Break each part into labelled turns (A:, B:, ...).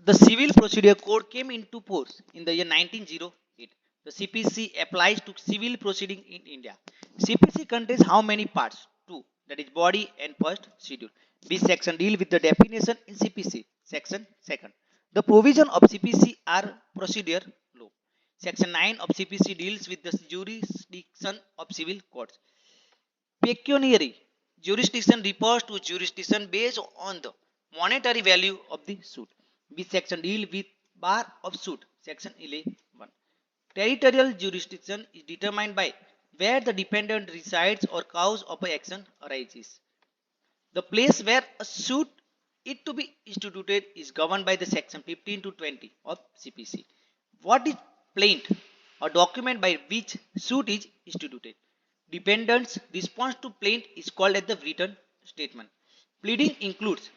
A: The Civil Procedure Code came into force in the year 1908. The CPC applies to civil proceeding in India. CPC contains how many parts? Two, that is body and first schedule. This section deal with the definition in CPC. Section second. The provision of CPC are procedure law. Section 9 of CPC deals with the jurisdiction of civil courts. Pecuniary jurisdiction refers to jurisdiction based on the monetary value of the suit. This section deal with bar of suit. Section 11. Territorial jurisdiction is determined by where the defendant resides or cause of a action arises. The place where a suit is to be instituted is governed by the section 15 to 20 of CPC. What is plaint? A document by which suit is instituted. Defendant's response to plaint is called as the written statement. Pleading includes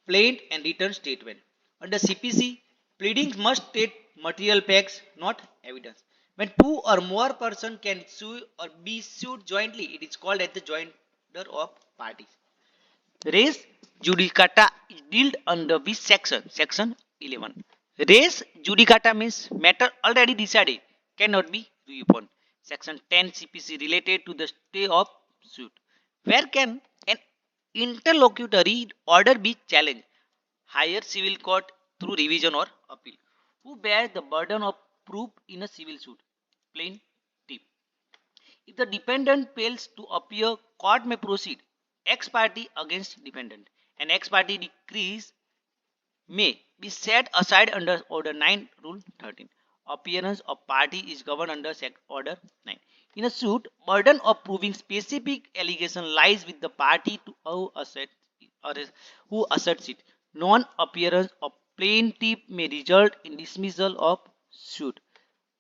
A: plaint and written statement. Under CPC, pleadings must state material facts, not evidence. When two or more persons can sue or be sued jointly, it is called as the joinder of parties. Res judicata is dealt under which section? Section 11. Res judicata means matter already decided cannot be reviewed upon. Section 10 CPC related to the stay of suit. Where can an interlocutory order be challenged? Higher civil court through revision or appeal. Who bears the burden of proof in a civil suit? Plaintiff. If the defendant fails to appear, court may proceed ex parte against defendant. An ex parte decrees may be set aside under Order 9, Rule 13. Appearance of party is governed under Order 9. In a suit, burden of proving specific allegation lies with the party to who asserts it. Non-appearance of plaintiff may result in dismissal of suit.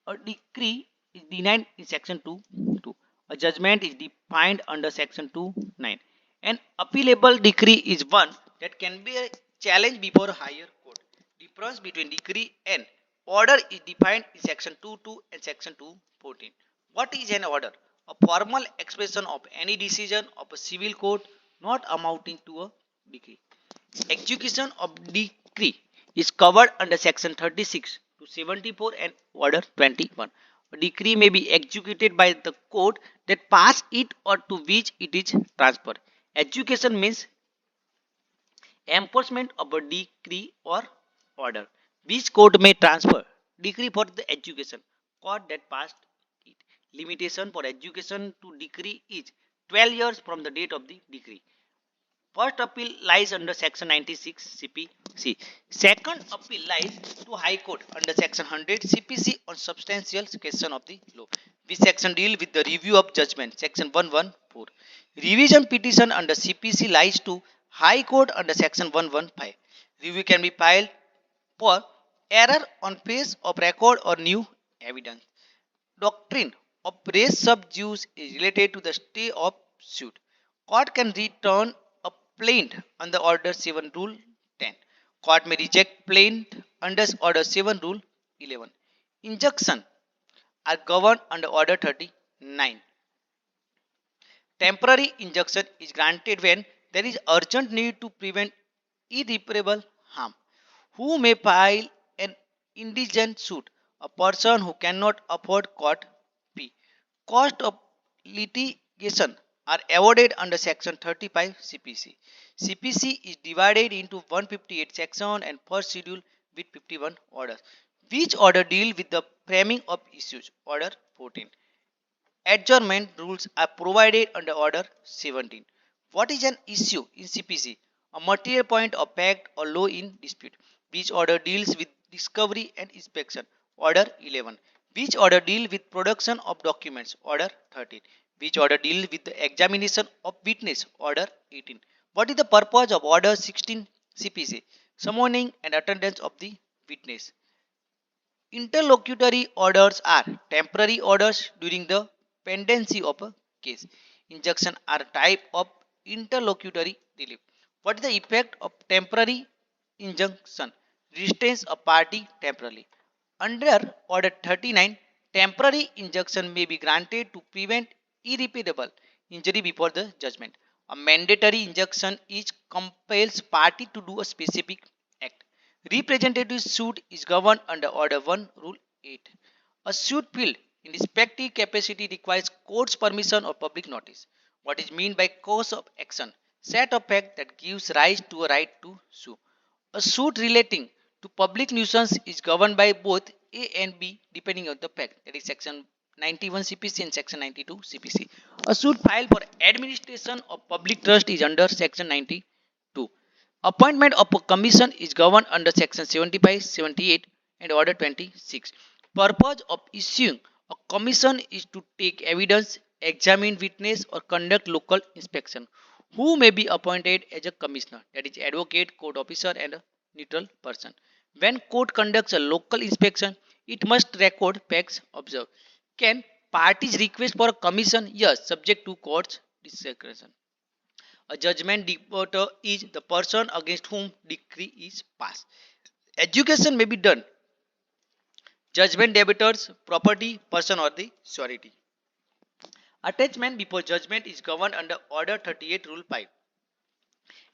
A: A decree is denied in Section 2. A judgment is defined under Section 2(9). An appealable decree is one that can be challenged before a higher court. Difference between decree and order is defined in Section 2(2) and Section 2(14). What is an order? A formal expression of any decision of a civil court not amounting to a decree. Execution of decree is covered under Section 36 to 74 and Order 21. A decree may be executed by the court that passed it or to which it is transferred. Execution means enforcement of a decree or order. Which court may transfer decree for the execution? Court that passed it. Limitation for execution to decree is 12 years from the date of the decree. First appeal lies under Section 96 CPC. Second appeal lies to High Court under Section 100 CPC on substantial question of the law. This section deal with the review of judgment. Section 114. Revision petition under CPC lies to High Court under Section 115. Review can be filed for error on face of record or new evidence. Doctrine of res sub judice is related to the stay of suit. Court can return a plaint under Order 7 Rule 10. Court may reject plaint under Order 7 Rule 11. Injunction are governed under Order 39. Temporary injunction is granted when there is urgent need to prevent irreparable harm. Who may file an indigent suit? A person who cannot afford court fee. Cost of litigation are awarded under Section 35 CPC. CPC is divided into 158 sections and first schedule with 51 orders. Which order deal with the framing of issues? Order 14. Adjournment rules are provided under Order 17. What is an issue in CPC? A material point of fact or law in dispute. Which order deals with discovery and inspection? Order 11. Which order deals with production of documents? Order 13. Which order deals with the examination of witness? Order 18. What is the purpose of Order 16 CPC? Summoning and attendance of the witness. Interlocutory orders are temporary orders during the pendency of a case. Injunction are type of interlocutory relief. What is the effect of temporary injunction? Restrains a party temporarily. Under Order 39, temporary injunction may be granted to prevent irreparable injury before the judgment. A mandatory injunction is compels party to do a specific act. Representative suit is governed under Order 1, Rule 8. A suit filed in respective capacity requires court's permission or public notice. What is meant by cause of action? Set of facts that gives rise to a right to sue. A suit relating to public nuisance is governed by both A and B depending on the fact. That is section 91 CPC and section 92 CPC. A suit filed for administration of public trust is under section 92. Appointment of a commission is governed under section 75, 78 and order 26. Purpose of issuing a commission is to take evidence, examine witness or conduct local inspection. Who may be appointed as a commissioner? That is advocate, court officer and a neutral person. When court conducts a local inspection, it must record facts observed. Can parties request for a commission? Yes, subject to court's discretion. A judgment deporter is the person against whom decree is passed. Education may be done. Judgment debtors, property, person or the surety. Attachment before judgment is governed under Order 38 Rule 5.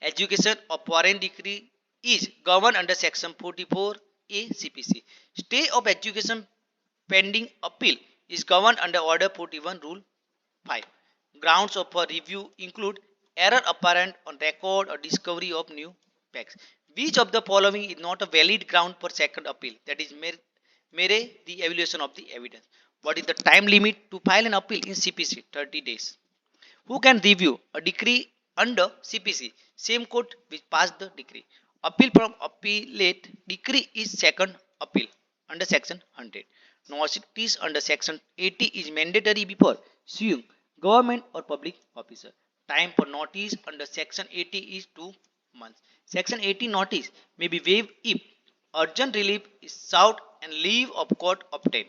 A: Execution of foreign decree is governed under Section 44A CPC. Stay of execution pending appeal is governed under Order 41 Rule 5. Grounds of review include error apparent on record or discovery of new facts. Which of the following is not a valid ground for second appeal? That is mere the evaluation of the evidence. What is the time limit to file an appeal in CPC? 30 days. Who can review a decree under CPC? Same court which passed the decree. Appeal from appellate decree is second appeal under section 100. Notice under section 80 is mandatory before suing government or public officer. Time for notice under section 80 is 2 months. Section 80 notice may be waived if urgent relief is sought and leave of court obtained.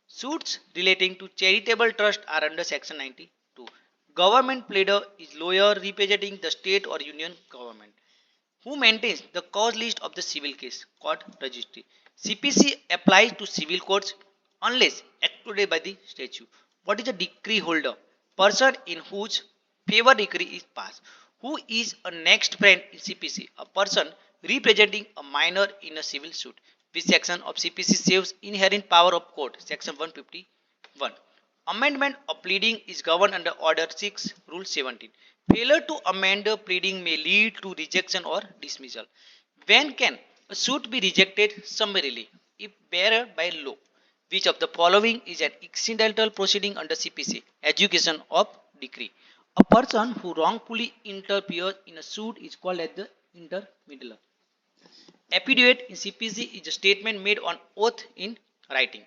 A: Suits relating to charitable trust are under section 92. Government pleader is lawyer representing the state or union government. Who maintains the cause list of the civil case? Court registry. CPC applies to civil courts unless excluded by the statute. What is a decree holder? Person in whose favor decree is passed. Who is a next friend in CPC? A person representing a minor in a civil suit. Which section of CPC saves inherent power of court? Section 151. Amendment of pleading is governed under Order 6, Rule 17. Failure to amend a pleading may lead to rejection or dismissal. When can a suit be rejected? Summarily, if barred by law. Which of the following is an incidental proceeding under CPC? Execution of decree. A person who wrongfully interferes in a suit is called as the intermeddler. Affidavit in CPC is a statement made on oath in writing.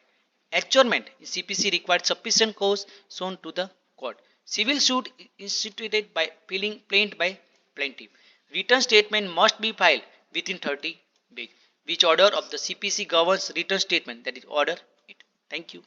A: Adjournment in CPC requires sufficient cause shown to the court. Civil suit is instituted by filing plaint by plaintiff. Written statement must be filed within 30 days. Which order of the CPC governs written statement? That is order 8. Thank you.